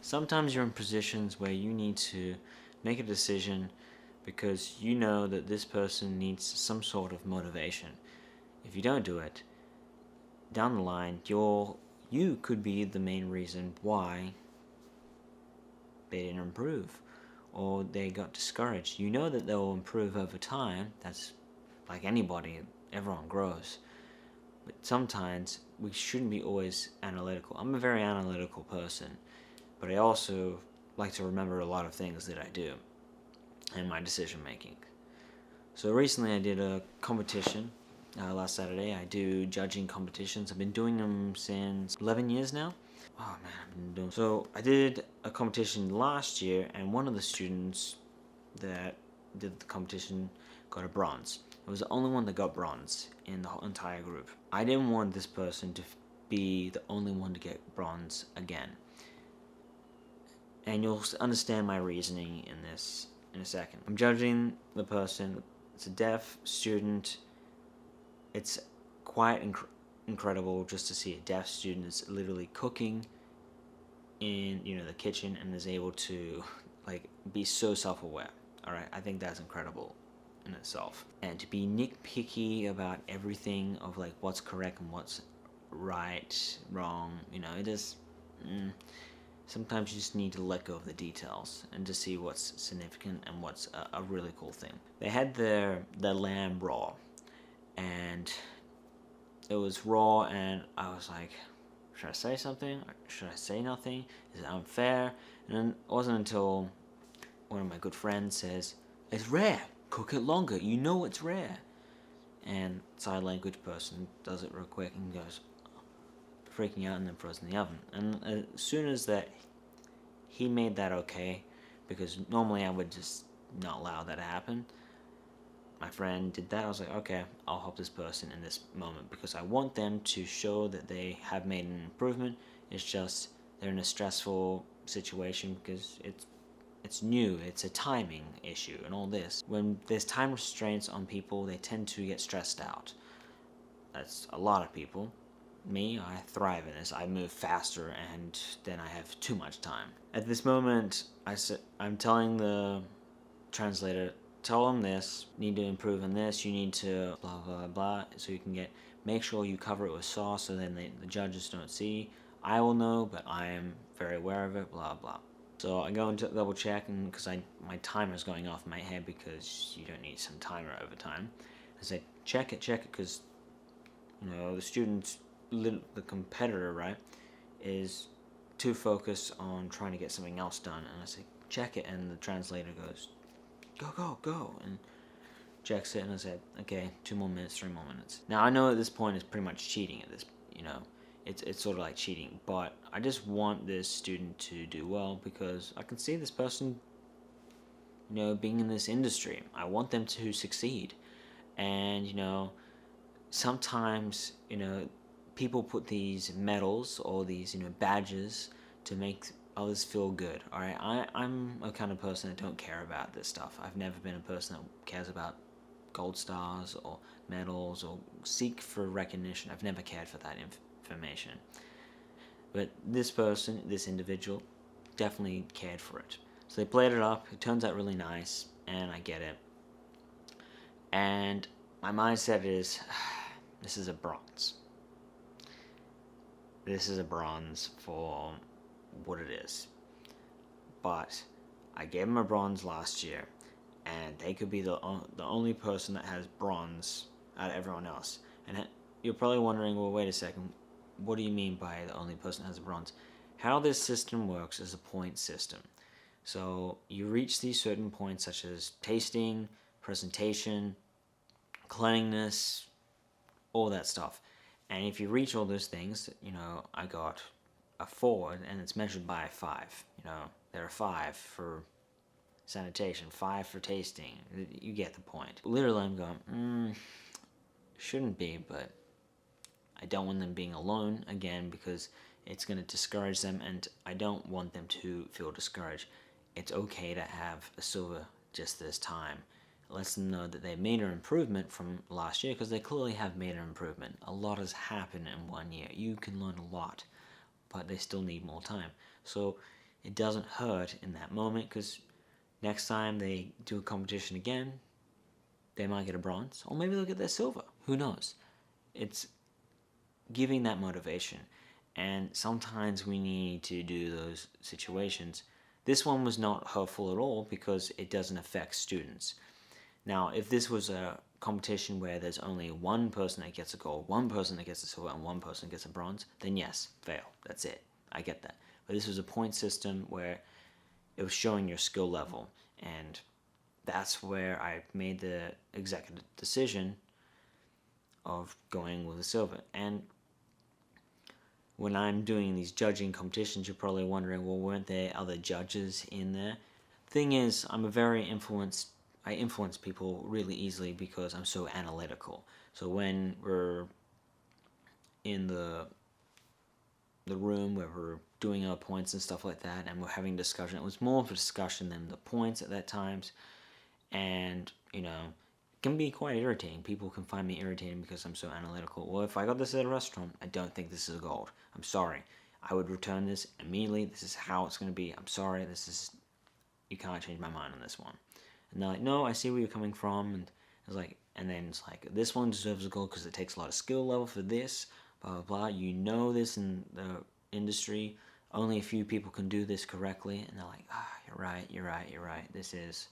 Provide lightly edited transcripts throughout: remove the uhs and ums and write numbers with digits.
Sometimes you're in positions where you need to make a decision because you know that this person needs some sort of motivation. If you don't do it, down the line, you could be the main reason why they didn't improve or they got discouraged. You know that they'll improve over time. That's like anybody, everyone grows. But sometimes we shouldn't be always analytical. I'm a very analytical person, but I also like to remember a lot of things that I do in my decision making. So recently I did a competition last Saturday. I do judging competitions. I've been doing them since 11 years now. Oh man, I've been doing. So I did a competition last year, and one of the students that did the competition got a bronze. It was the only one that got bronze in the whole entire group. I didn't want this person to be the only one to get bronze again. And you'll understand my reasoning in this in a second. I'm judging the person. It's a deaf student. It's quite incredible just to see a deaf student is literally cooking in the kitchen and is able to like be so self-aware. All right, I think that's incredible in itself. And to be nitpicky about everything of like what's correct and what's right, wrong, it is. Sometimes you just need to let go of the details and to see what's significant and what's a really cool thing. They had their lamb raw, and it was raw, and I was like, should I say something? Should I say nothing? Is it unfair? And then it wasn't until one of my good friends says, it's rare, cook it longer, you know it's rare. And sign language person does it real quick and goes, freaking out, and then throws in the oven. And as soon as that, he made that okay, because normally I would just not allow that to happen. My friend did that. I was like, okay, I'll help this person in this moment because I want them to show that they have made an improvement. It's just they're in a stressful situation because it's new, it's a timing issue and all this. When there's time restraints on people, they tend to get stressed out. That's a lot of people. Me, I thrive in this. I move faster and then I have too much time. At this moment, I'm telling the translator, tell them this, need to improve on this, you need to blah blah blah, so you can make sure you cover it with sauce so then the judges don't see. I will know, but I am very aware of it, blah blah. So I go into double check, and because my timer's going off in my head because you don't need some timer over time. I say check it because the students, the competitor, right, is too focused on trying to get something else done. And I say check it, and the translator goes, go, and checks it, and I said, okay, 2 more minutes, 3 more minutes. Now I know at this point it's pretty much cheating at this, it's sort of like cheating, but I just want this student to do well because I can see this person, being in this industry. I want them to succeed, and sometimes, people put these medals or these, badges to make others feel good. Alright, I'm a kind of person that don't care about this stuff. I've never been a person that cares about gold stars or medals or seek for recognition. I've never cared for that information. But this person, this individual, definitely cared for it. So they played it up, it turns out really nice, and I get it. And my mindset is, this is a bronze. This is a bronze for what it is. But I gave them a bronze last year, and they could be the only person that has bronze out of everyone else. And you're probably wondering, well, wait a second, what do you mean by the only person that has a bronze? How this system works is a point system. So you reach these certain points such as tasting, presentation, cleanliness, all that stuff. And if you reach all those things, I got a 4, and it's measured by a 5. There are 5 for sanitation, 5 for tasting. You get the point. Literally, I'm going, shouldn't be, but I don't want them being alone again because it's going to discourage them, and I don't want them to feel discouraged. It's okay to have a silver just this time. It lets them know that they made an improvement from last year because they clearly have made an improvement. A lot has happened in 1 year. You can learn a lot, but they still need more time. So it doesn't hurt in that moment, because next time they do a competition again, they might get a bronze, or maybe they'll get their silver. Who knows? It's giving that motivation, and sometimes we need to do those situations. This one was not hurtful at all because it doesn't affect students. Now, if this was a competition where there's only one person that gets a gold, one person that gets a silver, and one person gets a bronze, then yes, fail. That's it. I get that. But this was a point system where it was showing your skill level, and that's where I made the executive decision of going with a silver. And when I'm doing these judging competitions, you're probably wondering, well, weren't there other judges in there? Thing is, I influence people really easily because I'm so analytical. So when we're in the room where we're doing our points and stuff like that, and we're having discussion, it was more of a discussion than the points at that times. And, it can be quite irritating. People can find me irritating because I'm so analytical. Well, if I got this at a restaurant, I don't think this is gold. I'm sorry. I would return this immediately. This is how it's going to be. I'm sorry. You can't change my mind on this one. And they're like, no, I see where you're coming from. And then it's like, this one deserves a gold because it takes a lot of skill level for this, blah, blah, blah. You know this in the industry. Only a few people can do this correctly. And they're like, you're right. This is...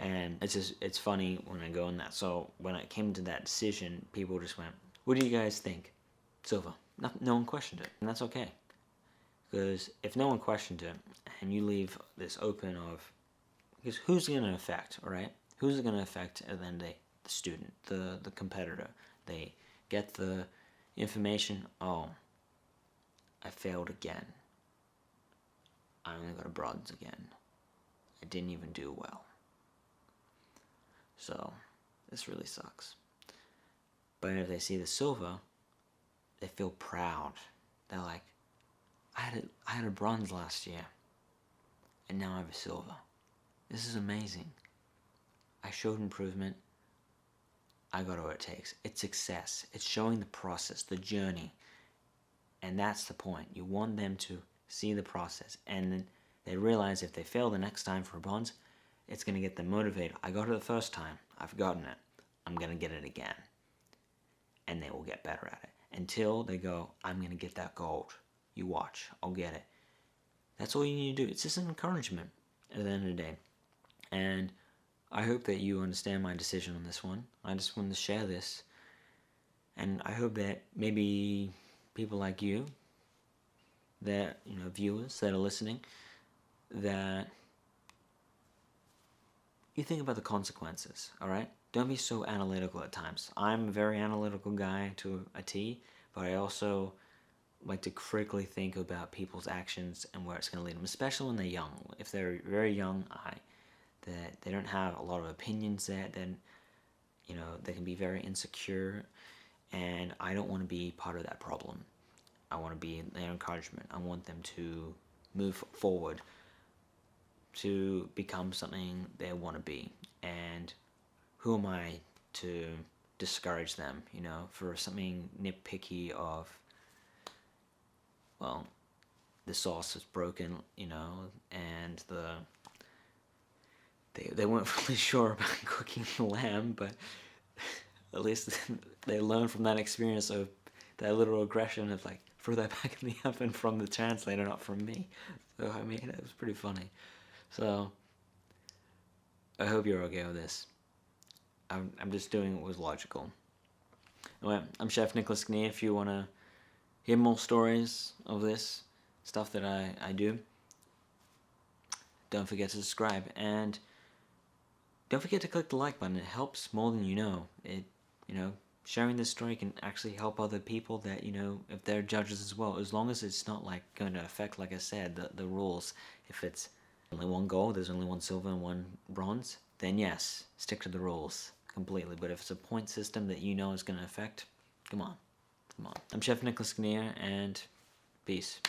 And it's funny when I go in that. So when I came to that decision, people just went, what do you guys think? Silver. No one questioned it. And that's okay. Because if no one questioned it, and you leave this open of... Because who's going to affect, all right? Who's it going to affect at the end of the day? The student, the competitor. They get the information, oh, I failed again. I only got a bronze again. I didn't even do well. So, this really sucks. But if they see the silver, they feel proud. They're like, I had a bronze last year, and now I have a silver. This is amazing. I showed improvement. I got what it takes. It's success. It's showing the process, the journey. And that's the point. You want them to see the process. And then they realize if they fail the next time for a bronze, it's going to get them motivated. I got it the first time. I've gotten it. I'm going to get it again. And they will get better at it. Until they go, I'm going to get that gold. You watch. I'll get it. That's all you need to do. It's just an encouragement at the end of the day. And I hope that you understand my decision on this one. I just wanted to share this. And I hope that maybe people like you, that, viewers that are listening, that you think about the consequences, all right? Don't be so analytical at times. I'm a very analytical guy to a T, but I also like to critically think about people's actions and where it's going to lead them, especially when they're young. If they're very young, that they don't have a lot of opinions yet, then, they can be very insecure, and I don't want to be part of that problem. I want to be their encouragement. I want them to move forward, to become something they want to be. And who am I to discourage them, for something nitpicky of, well, the sauce is broken, and they weren't really sure about cooking the lamb, but at least they learned from that experience of that little aggression of like, throw that back in the oven from the translator, not from me. So, it was pretty funny. So, I hope you're okay with this. I'm just doing what was logical. Anyway, I'm Chef Nicholas Kinnear. If you want to hear more stories of this stuff that I do, don't forget to subscribe. And don't forget to click the like button. It helps more than you know. Sharing this story can actually help other people that, if they're judges as well. As long as it's not like going to affect, like I said, the rules. If it's only one gold, there's only one silver and one bronze, then yes, stick to the rules completely. But if it's a point system that is going to affect, come on. I'm Chef Nicholas Kinnear, and peace.